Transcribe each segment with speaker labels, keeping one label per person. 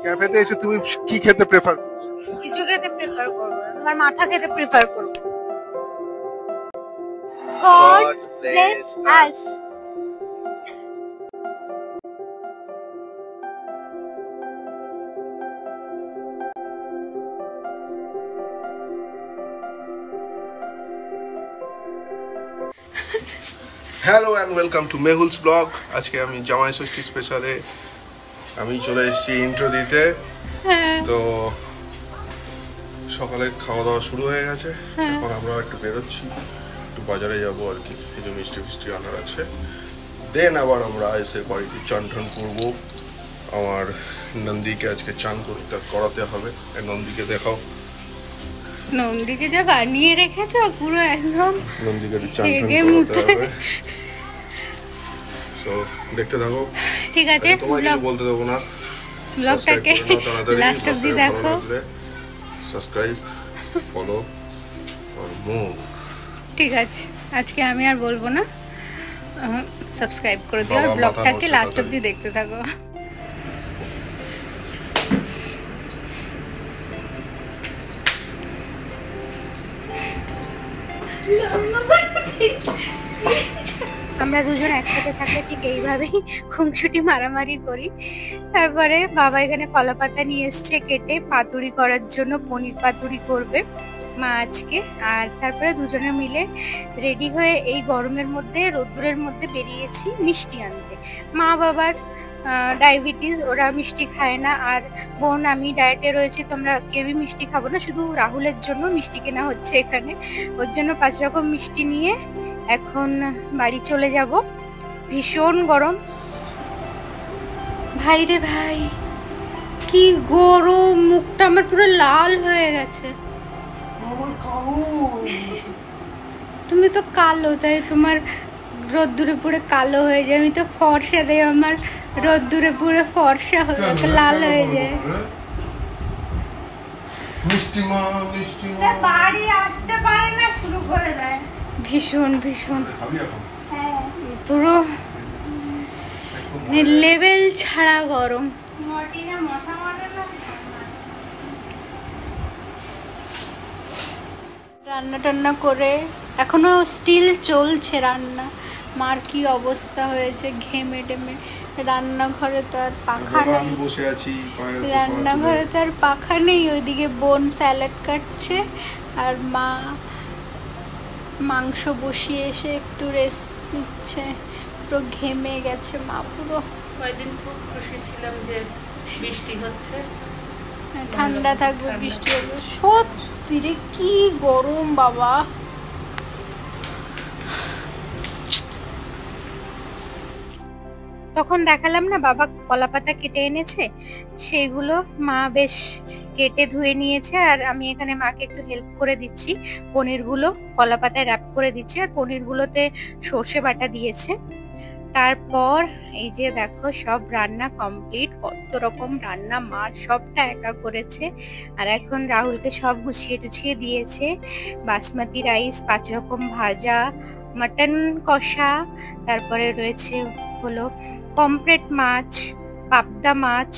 Speaker 1: ক্যাফেতে এসে তুমি কি খেতে প্রেফার?
Speaker 2: কিছু খেতে প্রেফার করব না, তোমার মাথা খেতে প্রেফার করব। God bless us.
Speaker 1: Hello and welcome to Mehul's blog. আজকে আমি জামাই ষষ্ঠী স্পেশালে আমি চলে এসেছি ইন্ট্রো দিতে। তো সকালে খাওয়া দাওয়া শুরু হয়ে গেছে, এখন আমরা একটু বেরোচ্ছি, একটু বাজারে যাবো আর কি, কিছু মিষ্টি ফিষ্টি আনার আছে। দেন আবার আমরা এসে বাড়িতে চান টান করবো। আমার নন্দীকে আজকে চান করাতে হবে। নন্দীকে দেখাও,
Speaker 2: নন্দীকে যা বানিয়ে রেখেছো পুরো একদম
Speaker 1: নন্দীকে চান টান করাতে হবে। সো দেখতে থাকো।
Speaker 2: ঠিক আছে,
Speaker 1: তোমাকে কিছু বলতে দেবো না,
Speaker 2: ব্লগটাকে লাস্ট অবধি দেখো।
Speaker 1: Subscribe, follow for more.
Speaker 2: ঠিক আছে, আজকে আমি আর বলবো না, সাবস্ক্রাইব করে দিও আর ব্লগটাকে লাস্ট অবধি দেখতে থাকো। আমরা দুজন একসাথে থাকলে ঠিক এইভাবেই খুনসুটি মারামারি করি। তারপরে বাবা এখানে কলা পাতা নিয়ে এসছে কেটে পাতুরি করার জন্য, পনির পাতুরি করবে মা আজকে। আর তারপরে দুজনে মিলে রেডি হয়ে এই গরমের মধ্যে রোদ্দুরের মধ্যে বেরিয়েছি মিষ্টি আনতে। মা বাবার ডায়াবেটিস, ওরা মিষ্টি খায় না, আর বোন আমি ডায়েটে রয়েছি, তোমরা কেউই মিষ্টি খাবো না, শুধু রাহুলের জন্য মিষ্টি কেনা হচ্ছে এখানে। ওর জন্য 5 রকম মিষ্টি নিয়ে এখন বাড়ি চলে যাব। ভীষণ গরম ভাই রে ভাই, কি গরম, মুখটা আমার পুরো লাল হয়ে গেছে। তুমি তো কালো, তাই তোমার রোদ্দুরে পুরো কালো হয়ে যায়। আমি তো ফর্সা, দেয় আমার রোদ্দুরে পুরো ফর্সা হয়ে যায়, লাল হয়ে যায়।
Speaker 1: মিষ্টি মা মিষ্টি মা
Speaker 2: বাড়ি আসতে পারে না, শুরু করে দেয়। ভীষণ ভীষণ পুরো লেভেল ছাড়া গরম। রান্না টান্না করে এখনো স্টিল চলছে রান্না। মার কি অবস্থা হয়েছে ঘেমে টেমে। রান্নাঘরে তো আর পাখা নেই, রান্নাঘরে তো আর পাখা নেই। ওইদিকে বোন স্যালাড কাটছে আর মা মাংস বসিয়ে এসে একটু রেস্ট নিচ্ছে। পুরো ঘেমে গেছে মা পুরো।
Speaker 3: কয়েকদিন খুব খুশি ছিলাম যে বৃষ্টি হচ্ছে,
Speaker 2: ঠান্ডা থাকবে, বৃষ্টি হবে। সত্যি রে কি গরম বাবা। তখন দেখালাম না বাবা কলা পাতা কেটে এনেছে, সেগুলো মা বেশ কেটে ধুয়ে নিয়েছে, আর আমি এখানে মাকে একটু হেল্প করে দিচ্ছি। পনিরগুলো কলা পাতায় র্যাপ করে দিচ্ছি, আর পনিরগুলোতে সর্ষে বাটা দিয়েছে। তারপর এই যে দেখো সব রান্না কমপ্লিট, কত রকম রান্না মা সবটা একা করেছে। আর এখন রাহুলকে সব গুছিয়ে টুছিয়ে দিয়েছে। বাসমতি রাইস, 5 রকম ভাজা, মাটন কষা, তারপরে রয়েছে হলো পমফ্রেট মাছ, পাবদা মাছ,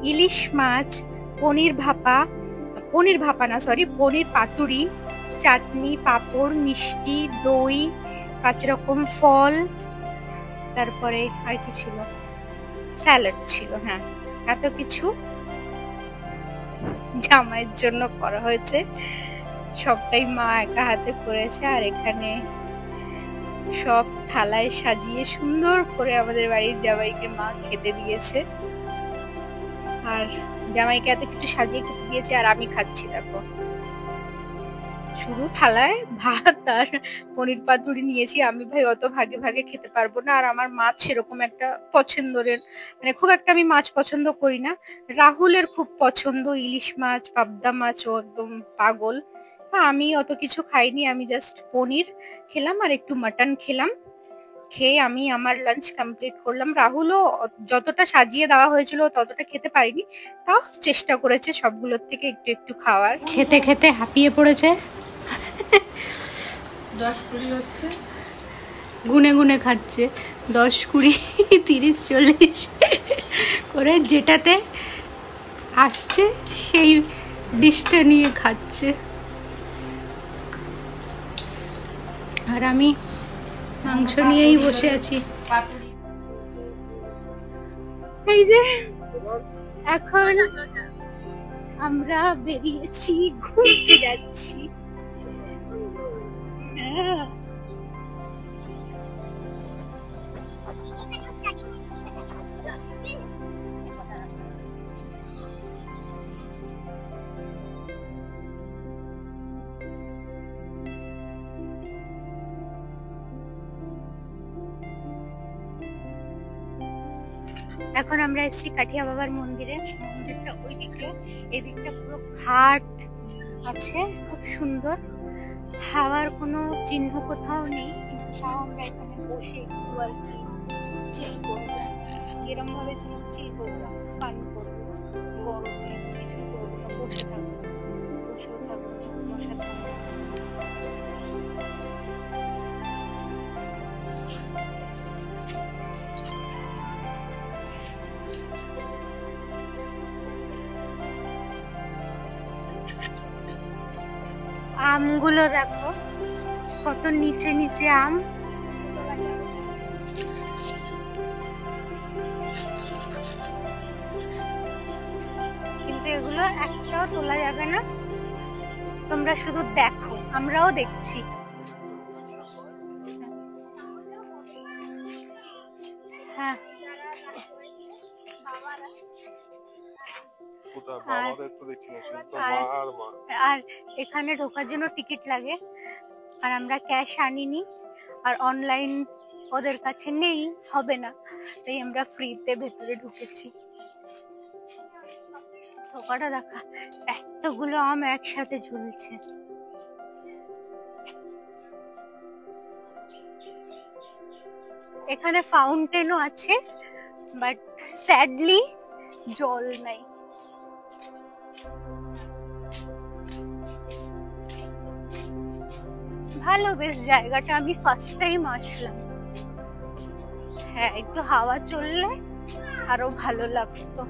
Speaker 2: ইলিশ মাছ, পনির পাতুরি, চাটনি, পাঁপড়, মিষ্টি, দই, 5 রকম ফল, তারপরে আর কি ছিল, স্যালাড ছিল। হ্যাঁ, এত কিছু জামাইয়ের জন্য করা হয়েছে, সবটাই মা একা হাতে করেছে। আর এখানে সব থালায় সাজিয়ে সুন্দর করে আমাদের বাড়ির জামাইকে মা খেতে দিয়েছে। আর জামাইকে এত কিছু সাজিয়ে খেতে দিয়েছে, আর আমি খাচ্ছি দেখো, শুধু থালায় ভাত আর পনির পাতুরি নিয়েছি। আমি ভাই অত ভাগে ভাগে খেতে পারবো না, আর আমার মাছ সেরকম একটা পছন্দের, মানে খুব একটা আমি মাছ পছন্দ করি না। রাহুলের খুব পছন্দ ইলিশ মাছ, পাবদা মাছ, ও একদম পাগল। আমি অত কিছু খাইনি, আমি জাস্ট পনির খেলাম আর একটু মাটন খেলাম। খেয়ে আমি আমার লাঞ্চ কমপ্লিট করলাম। রাহুলও যতটা সাজিয়ে দেওয়া হয়েছিল ততটা খেতে পারিনি, তাও চেষ্টা করেছে সবগুলোর থেকে একটু একটু খাওয়ার। খেতে খেতে হাঁপিয়ে পড়েছে,
Speaker 3: 10-20 হচ্ছে,
Speaker 2: গুনে গুনে খাচ্ছে, 10, 20, 30, 40 ওরা যেটাতে আসছে সেই ডিশটা নিয়ে খাচ্ছে, আর আমি মাংস নিয়েই বসে আছি। এই যে এখন আমরা বেরিয়েছি, ঘুরতে যাচ্ছি। এখন আমরা এসেছি কাঠিয়া বাবার মন্দিরে। মন্দিরটা ওই দিকে, এই দিকটা পুরো ঘাট আছে, খুব সুন্দর। হাওয়ার কোনো চিহ্ন কোথাও নেই, কিন্তু তাও আমরা এখানে বসে একটু আর কি চিল করবো, এরম ভাবে যেন চিল করবো, ফান করবো, গরমে কিছু করবো না, বসে থাকবো, বসেও থাকবো, বসে থাকবো। আমগুলো দেখো কত নিচে নিচে আম, কিন্তু এগুলো একটাও তোলা যাবে না, তোমরা শুধু দেখো, আমরাও দেখছি। হ্যাঁ, আর এখানে ঢোকার জন্য টিকিট লাগে, আর আমরা ক্যাশ আনিনি, আর অনলাইন ওদের কাছে নেই, হবে না, তাই আমরা ফ্রিতে ভেতরে ঢুকেছি। ঢোকাটা দেখা, এতগুলো আম একসাথে ঝুলছে। এখানে ফাউন্টেনও আছে, বাট স্যাডলি জল নাই। ভালো বেশ জায়গাটা, আমি ফার্স্ট টাইম আসলাম। হ্যাঁ, একটু হাওয়া চললে আরো ভালো লাগতো।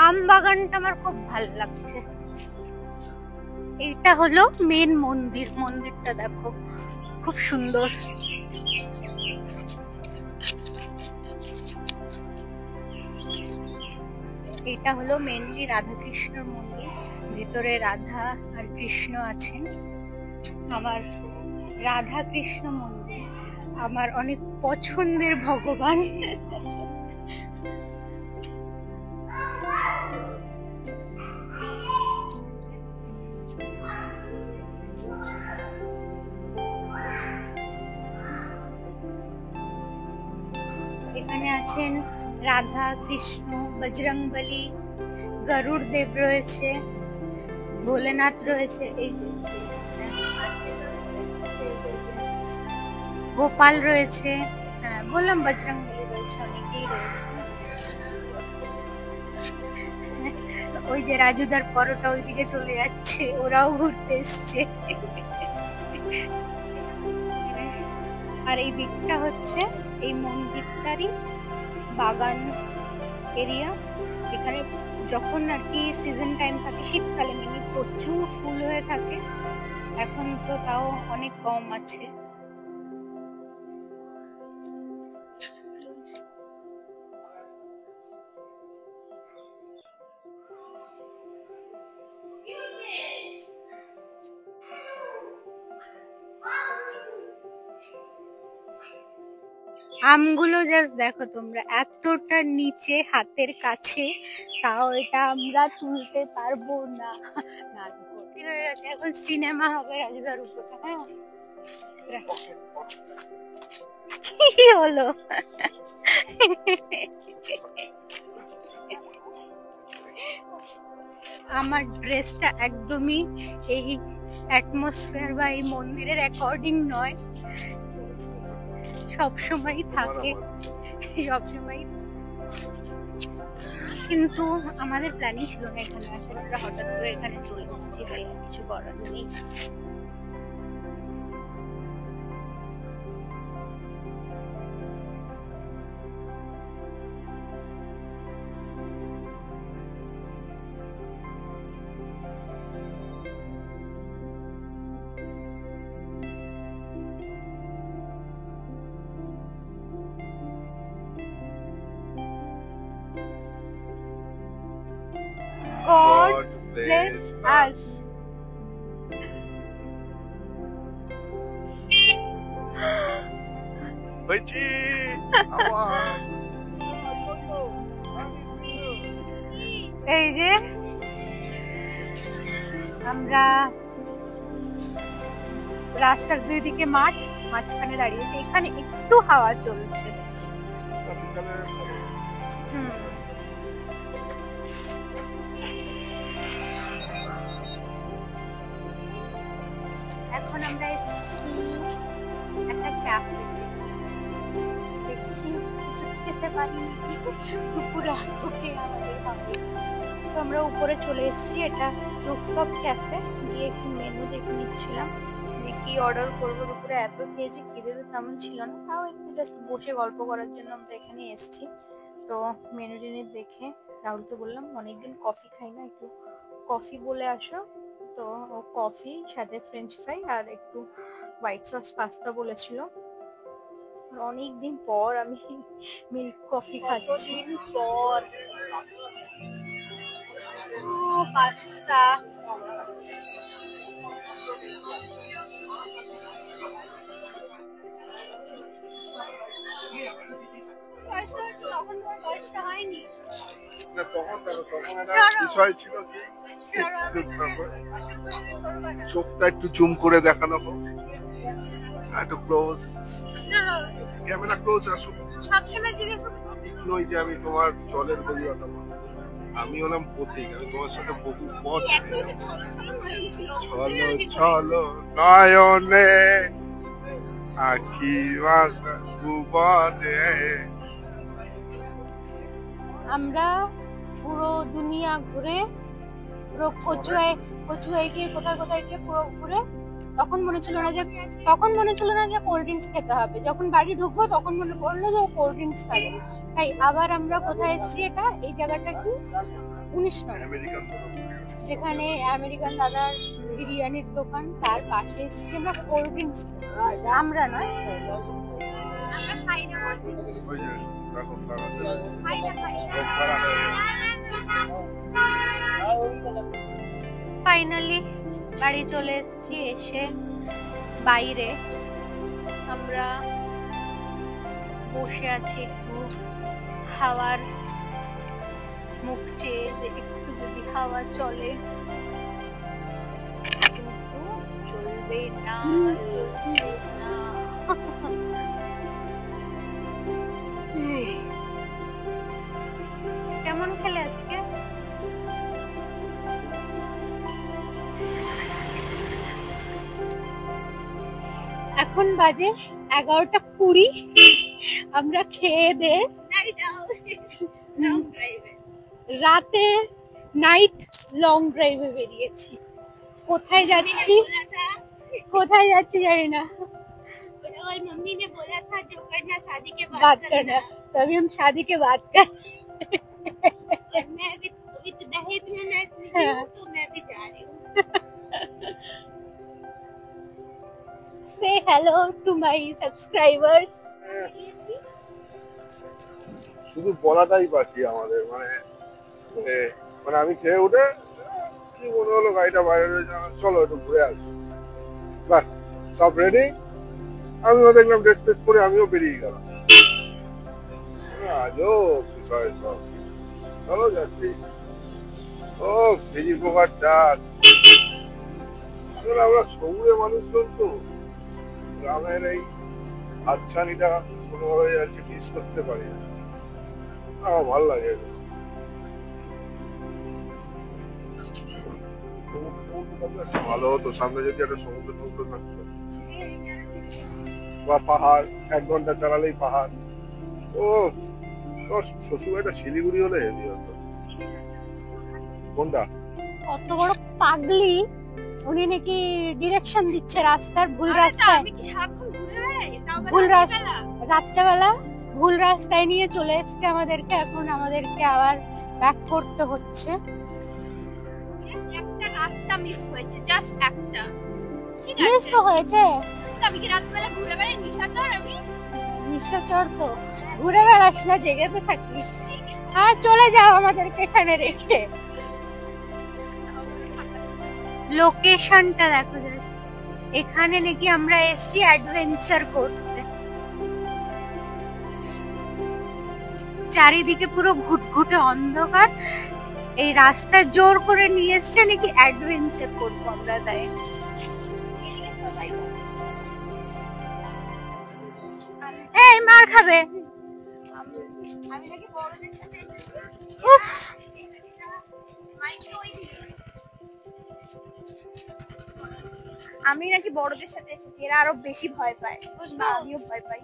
Speaker 2: আম বাগানটা আমার খুব ভালো লাগছে। এইটা হলো মেন মন্দির, মন্দিরটা দেখো খুব সুন্দর। এটা হলো মেনলি রাধা কৃষ্ণর মন্দির, ভিতরে রাধা আর কৃষ্ণ আছেন। আমার রাধা কৃষ্ণ মন্দির আমার অনেক পছন্দের ভগবান। এখানে আছেন রাধা কৃষ্ণ, বজরংবলী, গরুড় দেব রয়েছে, ভোলেনাথ রয়েছে, এই যে গোপাল রয়েছে, হ্যাঁ বললাম বজরংবলী রয়েছে, অনেকেই রয়েছে। ওই যে রাজুদার পরোটা ওইদিকে চলে যাচ্ছে, ওরাও ঘুরতে এসছে। আর এই দিকটা হচ্ছে এই মন্দিরটারই বাগান এরিয়া। এখানে যখন আর কি সিজন টাইম থাকে, শীতকালে মানে প্রচুর ফুল হয়ে থাকে, এখন তো তাও অনেক কম আছে। আমগুলো জাস্ট দেখো তোমরা, এতটা নিচে হাতের কাছে, তাও এটা আমরা তুলতে পারবো না। ঠিক হয়ে গেছে, এখন সিনেমা হবে রাজুদার উপরে। হ্যাঁ, কি হলো? আমার ড্রেসটা একদমই এই অ্যাটমসফিয়ার বা এই মন্দিরের অ্যাকর্ডিং নয়, সবসময় থাকে, সবসময়। কিন্তু আমাদের প্ল্যানিং ছিল না এখানে আসার, আমরা হঠাৎ করে এখানে চলে এসেছি, কিছু করার নেই। bless us.
Speaker 1: হয়েছি আমার
Speaker 2: এই যে আমরা রাস্তার দুই দিকে মাঠ, মাঝখানে দাঁড়িয়েছি, এখানে একটু হাওয়া চলছে। এখন আমরা এসেছি একটা ক্যাফে, দেখি কিছু খেতে পারি নাকি, দুপুরে থেকে আমাদের হবে। তো আমরা উপরে চলে এসেছি, এটা রুফটপ ক্যাফে, গিয়ে একটু মেনু দেখে নিচ্ছিলাম যে কি অর্ডার করবো। দুপুরে এত খেয়েছি, খিদে তো তেমন ছিল না, তাও একটু জাস্ট বসে গল্প করার জন্য আমরা এখানে এসেছি। তো মেনু টেনে দেখে রাহুলকে বললাম অনেকদিন কফি খাই না, একটু কফি বলে আসো। তো ও কফি সাথে ফ্রেঞ্চ ফ্রাই আর একটু হোয়াইট সস পাস্তা বলেছিল। অনেকদিন পর আমি মিল্ক কফি খাচ্ছি। পর পাস্তা হয়নি
Speaker 1: না, তখন একটা বিষয় ছিল কি, চোখটা একটু জুম করে দেখানো হোক, একটু ক্লোজ, ক্যামেরা ক্লোজ আসো।
Speaker 2: সবসময় জিজ্ঞেস
Speaker 1: আমি নই যে আমি তোমার জলের গভীরতা, আমি হলাম পথিক, আমি তোমার সাথে বহু পথ। চলো চলো নয়নে আখি ভুবনে।
Speaker 2: আমরা পুরো দুনিয়া ঘুরে, পুরো কচুয়ায় গিয়ে কোথায় কোথায় গিয়ে পুরো ঘুরে, তখন মনে ছিল না যে কোল্ড ড্রিঙ্কস খেতে হবে। যখন বাড়ি ঢুকবো তখন মনে পড়লো যে কোল্ড ড্রিঙ্কস খাবে। তাই আবার আমরা কোথায় এসেছি, এই জায়গাটা কি 19 নম্বর, যেখানে আমেরিকান দাদার বিরিয়ানির দোকান, তার পাশে এসেছি আমরা কোল্ড ড্রিঙ্কস। আমরা নয়, আমরা খাই না। ফাইনালি বাড়ি চলে এসেছি। এসে বাইরে আমরা বসে আছি, একটু হাওয়ার মুখ চেয়ে যে একটু যদি হাওয়া চলে, কিন্তু চলবে না, চলছে না। কেমন খেলে আজকে? এখন বাজে 11:20, আমরা খেয়ে দে রাতে নাইট লং ড্রাইভে বেরিয়েছি। কোথায় যাচ্ছি জানি না। मम्मी ने बोला था जो करना शादी के बाद करना, तभी हम शादी के बाद कर। मैं भी दहेज में मैं तो मैं भी जा रही हूँ। Say hello to my subscribers.
Speaker 1: শুধু বলাটাই বাকি আমাদের, মানে আমি খেয়ে উঠে কি মনে হলো গাড়িটা বাইরে রয়েছে, চলো একটু ঘুরে আসি, বাস সব রেডি। আমিও দেখলাম ড্রেস ফ্রেস করে আমিও বেরিয়ে গেলাম। আজও বিষয় সব, চলো যাচ্ছি। ও ফিজি পোকার ডাক। আসলে আমরা শহুরে মানুষজন তো, গ্রামের এই হাতছানিটা কোনোভাবে আর কি মিস করতে পারি না। আমার ভালো লাগে। ভালো হতো সামনে যদি একটা সমুদ্র থাকতো, বা পাহাড়, 1 ঘন্টা চালালেই পাহাড়। ও শ্বশুর একটা শিলিগুড়ি হলে হেভি হতো। কোনটা?
Speaker 2: কত বড় পাগলি, উনি নাকি ডিরেকশন দিচ্ছে রাস্তার, ভুল রাস্তায়। আমি কি সারাক্ষণ ঘুরে বেড়াই? ভুল রাস্তা, রাত্রেবেলা ভুল রাস্তায় নিয়ে চলে এসেছে আমাদেরকে। এখন আমাদেরকে আবার ব্যাক করতে হচ্ছে। একটা রাস্তা মিস হয়েছে, জাস্ট একটা। ঠিক আছে, মিস তো হয়েছে। আমি কি রাত্রেবেলা ঘুরে বেড়াই? নিশাচর তো ঘুরে বেড়াস না, জেগে তো থাকিস। চলে যাও আমাদেরকে এখানে রেখে। লোকেশনটা দেখো জাস্ট, এখানে নাকি আমরা এসছি অ্যাডভেঞ্চার করতে। চারিদিকে পুরো ঘুটঘুটে অন্ধকার, এই রাস্তা জোর করে নিয়ে এসছে নাকি অ্যাডভেঞ্চার করবো আমরা, তাই এই মার খাবে। উফ, আমি নাকি বড়দের সাথে এসেছি, এরা আরো বেশি ভয় পায়, বুঝবা? আমিও ভয় পাই।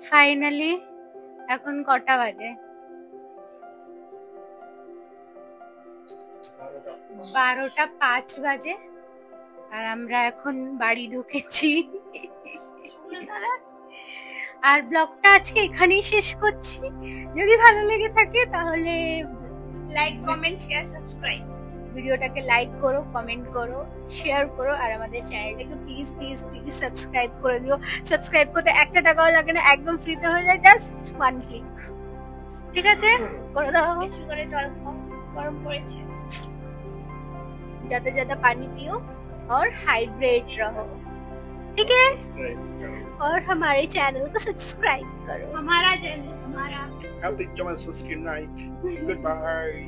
Speaker 2: ফাইনালি এখন কটা বাজে? 12:05 বাজে, আর আমরা এখন বাড়ি ঢুকেছি। আর ব্লগটা আজকে এখানেই শেষ করছি। যদি ভালো লেগে থাকে তাহলে লাইক, কমেন্ট, শেয়ার, সাবস্ক্রাইব। ভিডিওটাকে লাইক করো, কমেন্ট করো, শেয়ার করো, আর আমাদের চ্যানেলটাকে প্লিজ প্লিজ প্লিজ সাবস্ক্রাইব করে দিও। সাবস্ক্রাইব করতে 1 টাকাও লাগে না, একদম ফ্রিতে হয়ে যায়, জাস্ট 1 ক্লিক। ঠিক আছে, করে দাও। বেশি করে জল খাও, গরম পড়েছে। ज्यादा ज्यादा पानी पियो और हाइड्रेट रहो, ठीक है? और हमारे चैनल को सब्सक्राइब करो। हमारा चैनल, हमारा।
Speaker 1: How did you subscribe? Goodbye.